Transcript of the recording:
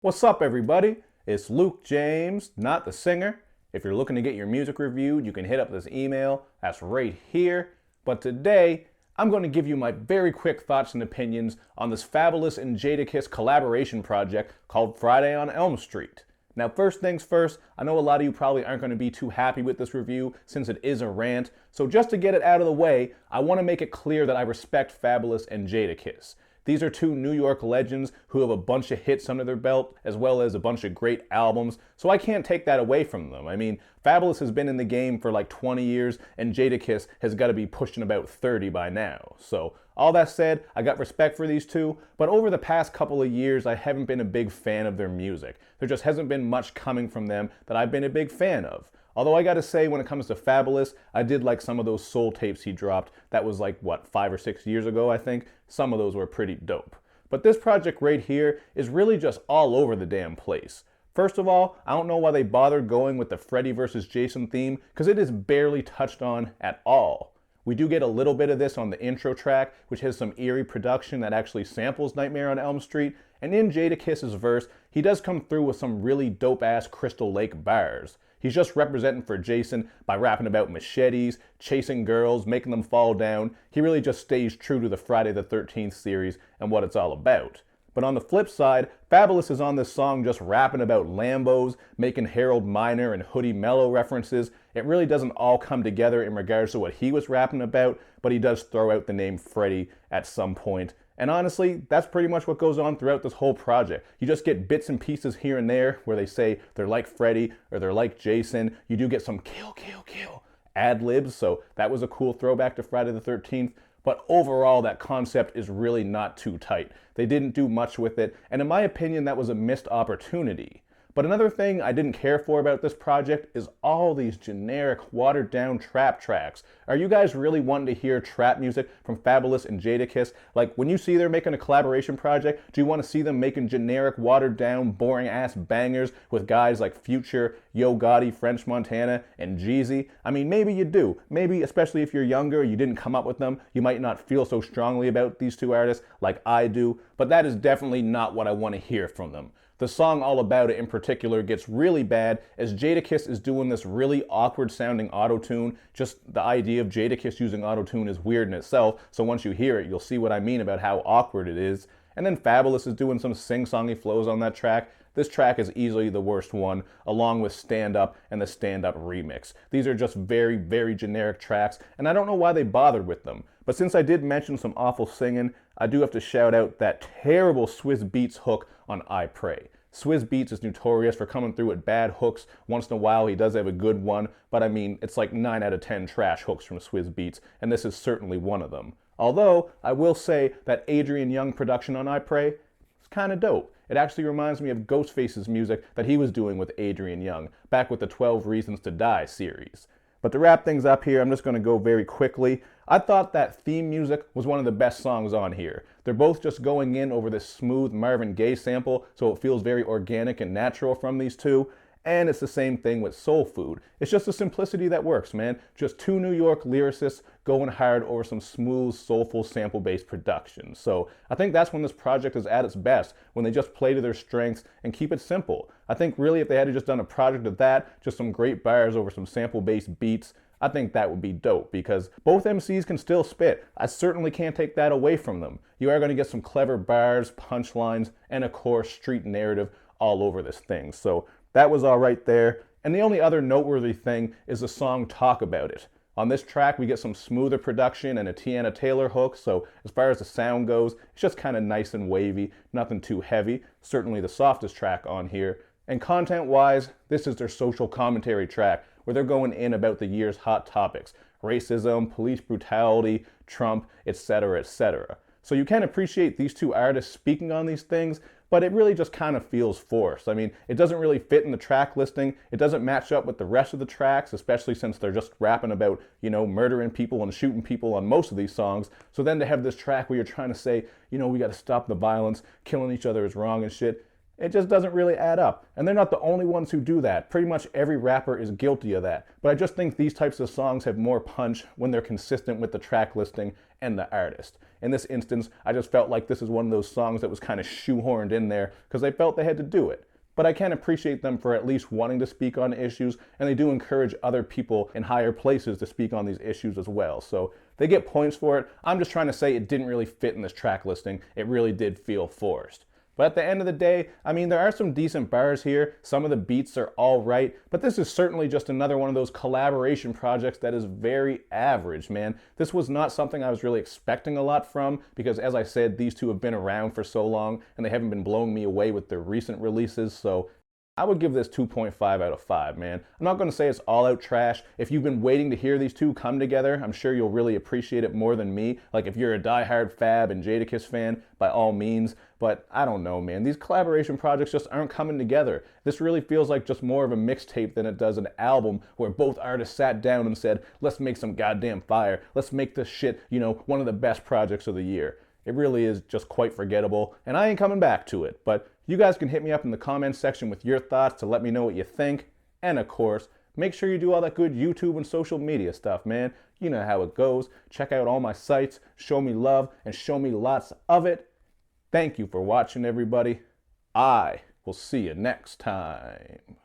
What's up, everybody? It's Luke James, not the singer. If you're looking to get your music reviewed, you can hit up this email. That's right here. But today, I'm going to give you my very quick thoughts and opinions on this Fabolous and Jadakiss collaboration project called Friday on Elm Street. Now, first things first, I know a lot of you probably aren't going to be too happy with this review since it is a rant. So just to get it out of the way, I want to make it clear that I respect Fabolous and Jadakiss. These are two New York legends who have a bunch of hits under their belt, as well as a bunch of great albums, so I can't take that away from them. I mean, Fabolous has been in the game for like 20 years, and Jadakiss has got to be pushing about 30 by now. So, all that said, I got respect for these two, but over the past couple of years, I haven't been a big fan of their music. There just hasn't been much coming from them that I've been a big fan of. Although I gotta say, when it comes to Fabolous, I did like some of those soul tapes he dropped. That was like, what, 5 or 6 years ago, I think? Some of those were pretty dope. But this project right here is really just all over the damn place. First of all, I don't know why they bothered going with the Freddy vs. Jason theme, because it is barely touched on at all. We do get a little bit of this on the intro track, which has some eerie production that actually samples Nightmare on Elm Street, and in Jadakiss's verse, he does come through with some really dope-ass Crystal Lake bars. He's just representing for Jason by rapping about machetes, chasing girls, making them fall down. He really just stays true to the Friday the 13th series and what it's all about. But on the flip side, Fabolous is on this song just rapping about Lambos, making Harold Miner and Hoodie Mello references. It really doesn't all come together in regards to what he was rapping about, but he does throw out the name Freddy at some point. And honestly, that's pretty much what goes on throughout this whole project. You just get bits and pieces here and there where they say they're like Freddy or they're like Jason. You do get some kill, kill, kill ad-libs, so that was a cool throwback to Friday the 13th. But overall, that concept is really not too tight. They didn't do much with it, and in my opinion, that was a missed opportunity. But another thing I didn't care for about this project is all these generic, watered-down trap tracks. Are you guys really wanting to hear trap music from Fabolous and Jadakiss? Like, when you see they're making a collaboration project, do you want to see them making generic, watered-down, boring-ass bangers with guys like Future, Yo Gotti, French Montana, and Jeezy? I mean, maybe you do. Maybe, especially if you're younger, you didn't come up with them, you might not feel so strongly about these two artists like I do, but that is definitely not what I want to hear from them. The song All About It in particular gets really bad as Jadakiss is doing this really awkward sounding auto-tune. Just the idea of Jadakiss using auto-tune is weird in itself, so once you hear it, you'll see what I mean about how awkward it is. And then Fabolous is doing some sing-songy flows on that track. This track is easily the worst one, along with Stand Up and the Stand Up remix. These are just very, very generic tracks, and I don't know why they bothered with them. But since I did mention some awful singing, I do have to shout out that terrible Swizz Beatz hook on I Pray. Swizz Beatz is notorious for coming through with bad hooks. Once in a while, he does have a good one, but I mean, it's like 9 out of 10 trash hooks from Swizz Beatz, and this is certainly one of them. Although, I will say that Adrian Young production on I Pray is kind of dope. It actually reminds me of Ghostface's music that he was doing with Adrian Young, back with the 12 Reasons to Die series. But to wrap things up here, I'm just going to go very quickly. I thought that theme music was one of the best songs on here. They're both just going in over this smooth Marvin Gaye sample, so it feels very organic and natural from these two. And it's the same thing with Soul Food. It's just the simplicity that works, man. Just two New York lyricists going hard over some smooth, soulful, sample-based production. So I think that's when this project is at its best, when they just play to their strengths and keep it simple. I think really if they had just done a project of that, just some great bars over some sample-based beats, I think that would be dope because both MCs can still spit. I certainly can't take that away from them. You are going to get some clever bars, punchlines, and of course, street narrative all over this thing. So that was all right there. And the only other noteworthy thing is the song Talk About It. On this track, we get some smoother production and a Tiana Taylor hook, so as far as the sound goes, it's just kind of nice and wavy, nothing too heavy. Certainly the softest track on here. And content-wise, this is their social commentary track, where they're going in about the year's hot topics. Racism, police brutality, Trump, etc., etc. So you can appreciate these two artists speaking on these things, but it really just kind of feels forced. I mean, it doesn't really fit in the track listing. It doesn't match up with the rest of the tracks, especially since they're just rapping about, you know, murdering people and shooting people on most of these songs. So then to have this track where you're trying to say, you know, we got to stop the violence, killing each other is wrong and shit, It just doesn't really add up. And they're not the only ones who do that. Pretty much every rapper is guilty of that. But I just think these types of songs have more punch when they're consistent with the track listing and the artist. In this instance, I just felt like this is one of those songs that was kind of shoehorned in there because they felt they had to do it. But I can appreciate them for at least wanting to speak on issues, and they do encourage other people in higher places to speak on these issues as well. So they get points for it. I'm just trying to say it didn't really fit in this track listing. It really did feel forced. But at the end of the day, I mean, there are some decent bars here. Some of the beats are all right, but this is certainly just another one of those collaboration projects that is very average, man. This was not something I was really expecting a lot from because, as I said, these two have been around for so long and they haven't been blowing me away with their recent releases, so I would give this 2.5 out of 5, man. I'm not going to say it's all out trash. If you've been waiting to hear these two come together, I'm sure you'll really appreciate it more than me. Like if you're a diehard Fab and Jadakiss fan, by all means. But I don't know, man. These collaboration projects just aren't coming together. This really feels like just more of a mixtape than it does an album where both artists sat down and said, let's make some goddamn fire. Let's make this shit, one of the best projects of the year. It really is just quite forgettable, and I ain't coming back to it. But you guys can hit me up in the comments section with your thoughts to let me know what you think. And of course, make sure you do all that good YouTube and social media stuff, man. You know how it goes. Check out all my sites, show me love, and show me lots of it. Thank you for watching, everybody. I will see you next time.